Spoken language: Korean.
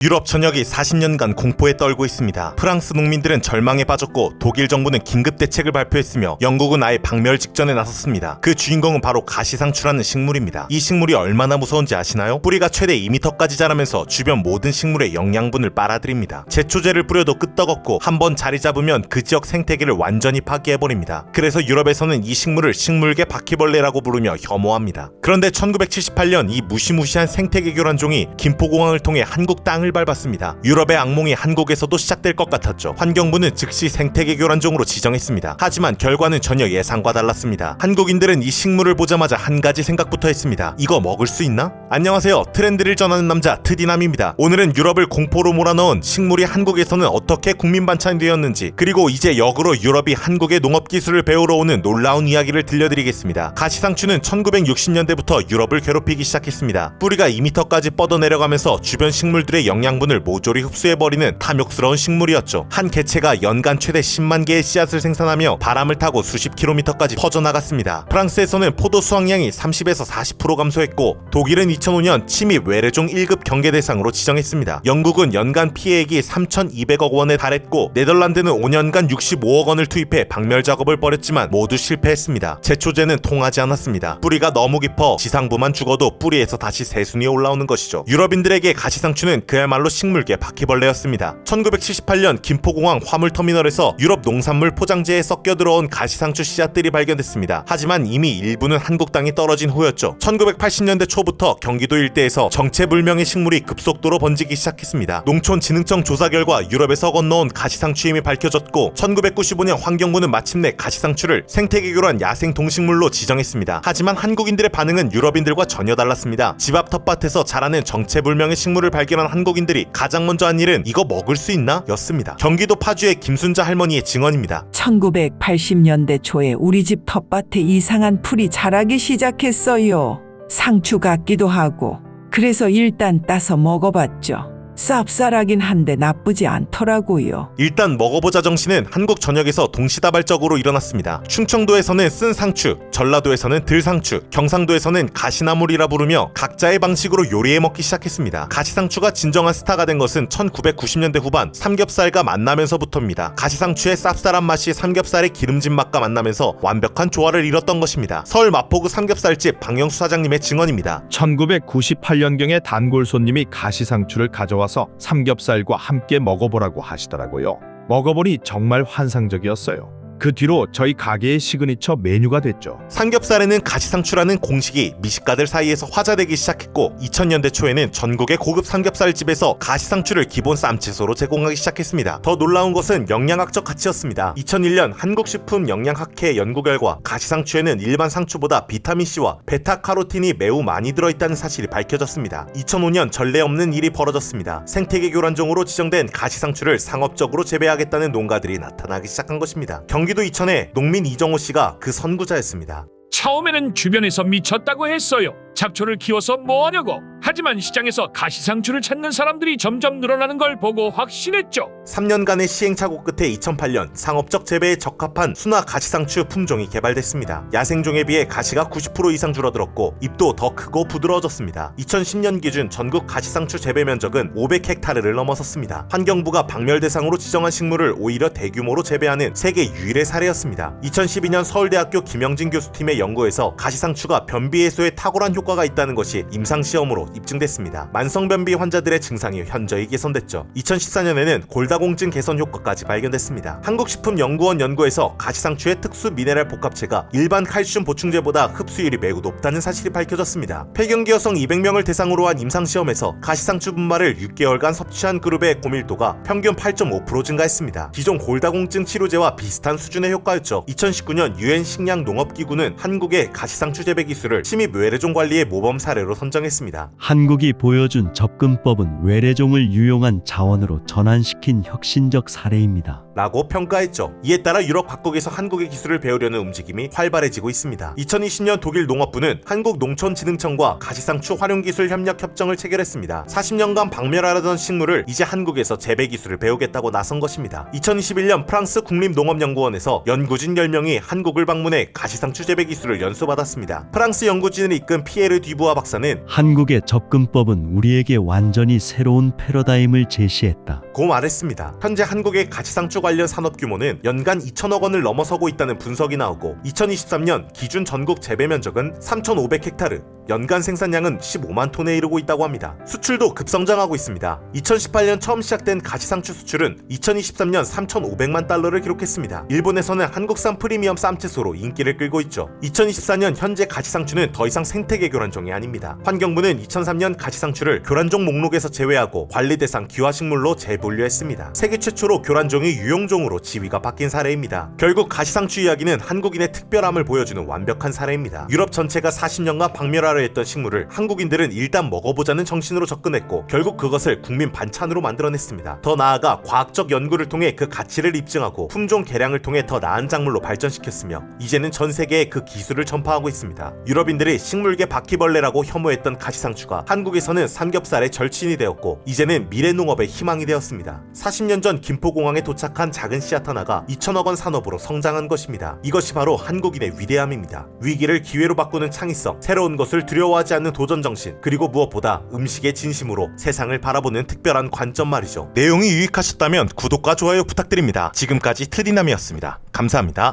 유럽 전역이 40년간 공포에 떨고 있습니다. 프랑스 농민들은 절망에 빠졌고 독일 정부는 긴급 대책을 발표했으며 영국은 아예 박멸 직전에 나섰습니다. 그 주인공은 바로 가시상추라는 식물입니다. 이 식물이 얼마나 무서운지 아시나요? 뿌리가 최대 2m까지 자라면서 주변 모든 식물의 영양분을 빨아들입니다. 제초제를 뿌려도 끄떡없고 한번 자리 잡으면 그 지역 생태계를 완전히 파괴해버립니다. 그래서 유럽에서는 이 식물을 식물계 바퀴벌레라고 부르며 혐오합니다. 그런데 1978년 이 무시무시한 생태계 교란종이 김포공항을 통해 한국 땅을 밟았습니다. 유럽의 악몽이 한국에서도 시작될 것 같았죠. 환경부는 즉시 생태계 교란종으로 지정했습니다. 하지만 결과는 전혀 예상과 달랐습니다. 한국인들은 이 식물을 보자마자 한 가지 생각부터 했습니다. 이거 먹을 수 있나? 안녕하세요. 트렌드를 전하는 남자 트디남입니다. 오늘은 유럽을 공포로 몰아넣은 식물이 한국에서는 어떻게 국민 반찬이 되었는지, 그리고 이제 역으로 유럽이 한국의 농업 기술을 배우러 오는 놀라운 이야기를 들려드리겠습니다. 가시상추는 1960년대부터 유럽을 괴롭히기 시작했습니다. 뿌리가 2m까지 뻗어내려가면서 주변 식물들의 영양분을 모조리 흡수해버리는 탐욕스러운 식물이었죠. 한 개체가 연간 최대 10만 개의 씨앗을 생산하며 바람을 타고 수십 킬로미터까지 퍼져나갔습니다. 프랑스에서는 포도 수확량이 30에서 40% 감소했고, 독일은 2005년 침입 외래종 1급 경계 대상으로 지정했습니다. 영국은 연간 피해액이 3,200억 원에 달했고, 네덜란드는 5년간 65억 원을 투입해 박멸 작업을 벌였지만 모두 실패했습니다. 제초제는 통하지 않았습니다. 뿌리가 너무 깊어 지상부만 죽어도 뿌리에서 다시 새순이 올라오는 것이죠. 유럽인들에게 가시상추는 그야말로 식물계 바퀴벌레였습니다. 1978년 김포공항 화물터미널에서 유럽 농산물 포장재에 섞여 들어온 가시상추 씨앗들이 발견됐습니다. 하지만 이미 일부는 한국 땅에 떨어진 후였죠. 1980년대 초부터 경기도 일대에서 정체불명의 식물이 급속도로 번지기 시작했습니다. 농촌진흥청 조사 결과 유럽에서 건너온 가시상추임이 밝혀졌고, 1995년 환경부는 마침내 가시상추를 생태계교란 야생 동식물로 지정했습니다. 하지만 한국인들의 반응은 유럽인들과 전혀 달랐습니다. 집 앞 텃밭에서 자라는 정체불명의 식물을 발견한 한국인들이 가장 먼저 한 일은 이거 먹을 수 있나? 였습니다. 경기도 파주의 김순자 할머니의 증언입니다. 1980년대 초에 우리 집 텃밭에 이상한 풀이 자라기 시작했어요. 상추 같기도 하고. 그래서 일단 따서 먹어봤죠. 쌉쌀하긴 한데 나쁘지 않더라고요. 일단 먹어보자 정신은 한국 전역에서 동시다발적으로 일어났습니다. 충청도에서는 쓴 상추, 전라도에서는 들상추, 경상도에서는 가시나물이라 부르며 각자의 방식으로 요리해 먹기 시작했습니다. 가시상추가 진정한 스타가 된 것은 1990년대 후반 삼겹살과 만나면서부터입니다. 가시상추의 쌉쌀한 맛이 삼겹살의 기름진 맛과 만나면서 완벽한 조화를 이뤘던 것입니다. 서울 마포구 삼겹살집 박영수 사장님의 증언입니다. 1998년경에 단골 손님이 가시상추를 가져와서 삼겹살과 함께 먹어보라고 하시더라고요. 먹어보니 정말 환상적이었어요. 그 뒤로 저희 가게의 시그니처 메뉴가 됐죠. 삼겹살에는 가시상추라는 공식이 미식가들 사이에서 화제되기 시작했고, 2000년대 초에는 전국의 고급 삼겹살집에서 가시상추를 기본 쌈채소로 제공하기 시작했습니다. 더 놀라운 것은 영양학적 가치였습니다. 2001년 한국식품영양학회 연구 결과 가시상추에는 일반 상추보다 비타민C와 베타카로틴이 매우 많이 들어있다는 사실이 밝혀졌습니다. 2005년 전례 없는 일이 벌어졌습니다. 생태계 교란종으로 지정된 가시상추를 상업적으로 재배하겠다는 농가들이 나타나기 시작한 것입니다. 경기도 이천의 농민 이정호 씨가 그 선구자였습니다. 처음에는 주변에서 미쳤다고 했어요. 잡초를 키워서 뭐하냐고. 하지만 시장에서 가시상추를 찾는 사람들이 점점 늘어나는 걸 보고 확신했죠. 3년간의 시행착오 끝에 2008년 상업적 재배에 적합한 순화 가시상추 품종이 개발됐습니다. 야생종에 비해 가시가 90% 이상 줄어들었고 잎도 더 크고 부드러워졌습니다. 2010년 기준 전국 가시상추 재배 면적은 500헥타르를 넘어섰습니다. 환경부가 박멸 대상으로 지정한 식물을 오히려 대규모로 재배하는 세계 유일의 사례였습니다. 2012년 서울대학교 김영진 교수팀의 연구에서 가시상추가 변비 해소에 탁월한 효과가 있다는 것이 임상시험으로 입증됐습니다. 만성변비 환자들의 증상이 현저히 개선됐죠. 2014년에는 골다공증 개선 효과까지 발견됐습니다. 한국식품연구원 연구에서 가시상추의 특수 미네랄 복합체가 일반 칼슘 보충제보다 흡수율이 매우 높다는 사실이 밝혀졌습니다. 폐경기 여성 200명을 대상으로 한 임상시험에서 가시상추 분말을 6개월간 섭취한 그룹의 고밀도가 평균 8.5% 증가했습니다. 기존 골다공증 치료제와 비슷한 수준의 효과였죠. 2019년 유엔 식량농업기구는 한국의 가시상추 재배 기술을 침입 외래종 관리의 모범 사례로 선정했습니다. 한국이 보여준 접근법은 외래종을 유용한 자원으로 전환시킨 혁신적 사례입니다. 라고 평가했죠. 이에 따라 유럽 각국에서 한국의 기술을 배우려는 움직임이 활발해지고 있습니다. 2020년 독일 농업부는 한국농촌진흥청과 가시상추 활용기술 협력 협정을 체결했습니다. 40년간 박멸하려던 식물을 이제 한국에서 재배 기술을 배우겠다고 나선 것입니다. 2021년 프랑스 국립농업연구원에서 연구진 10명이 한국을 방문해 가시상추 재배 기술을 연수받았습니다. 프랑스 연구진을 이끈 피에르 뒤부아 박사는 한국의 접근법은 우리에게 완전히 새로운 패러다임을 제시했다. 고 말했습니다. 현재 한국의 가시상추 관련 산업 규모는 연간 2천억 원을 넘어서고 있다는 분석이 나오고 2023년 기준 전국 재배 면적은 3,500헥타르, 연간 생산량은 15만 톤에 이르고 있다고 합니다. 수출도 급성장하고 있습니다. 2018년 처음 시작된 가시상추 수출은 2023년 3,500만 달러를 기록했습니다. 일본에서는 한국산 프리미엄 쌈채소로 인기를 끌고 있죠. 2024년 현재 가시상추는 더 이상 생태계 교란종이 아닙니다. 환경부는 2003년 가시상추를 교란종 목록에서 제외하고 관리 대상 기화식물로 재분류했습니다. 세계 최초로 교란종이 유용종으로 지위가 바뀐 사례입니다. 결국 가시상추 이야기는 한국인의 특별함을 보여주는 완벽한 사례입니다. 유럽 전체가 40년간 박멸하려 했던 식물을 한국인들은 일단 먹어보자는 정신으로 접근했고 결국 그것을 국민 반찬으로 만들어냈습니다. 더 나아가 과학적 연구를 통해 그 가치를 입증하고 품종 개량을 통해 더 나은 작물로 발전시켰으며 이제는 전 세계에 그 기술을 전파하고 있습니다. 유럽인들이 식물계 바퀴벌레라고 혐오했던 가시상추가 한국에서는 삼겹살의 절친이 되었고 이제는 미래농업의 희망이 되었습니다. 40년 전 김포공항에 도착한 작은 씨앗 하나가 2천억 원 산업으로 성장한 것입니다. 이것이 바로 한국인의 위대함입니다. 위기를 기회로 바꾸는 창의성, 새로운 것을 두려워하지 않는 도전정신, 그리고 무엇보다 음식의 진심으로 세상을 바라보는 특별한 관점 말이죠. 내용이 유익하셨다면 구독과 좋아요 부탁드립니다. 지금까지 트리남이었습니다. 감사합니다.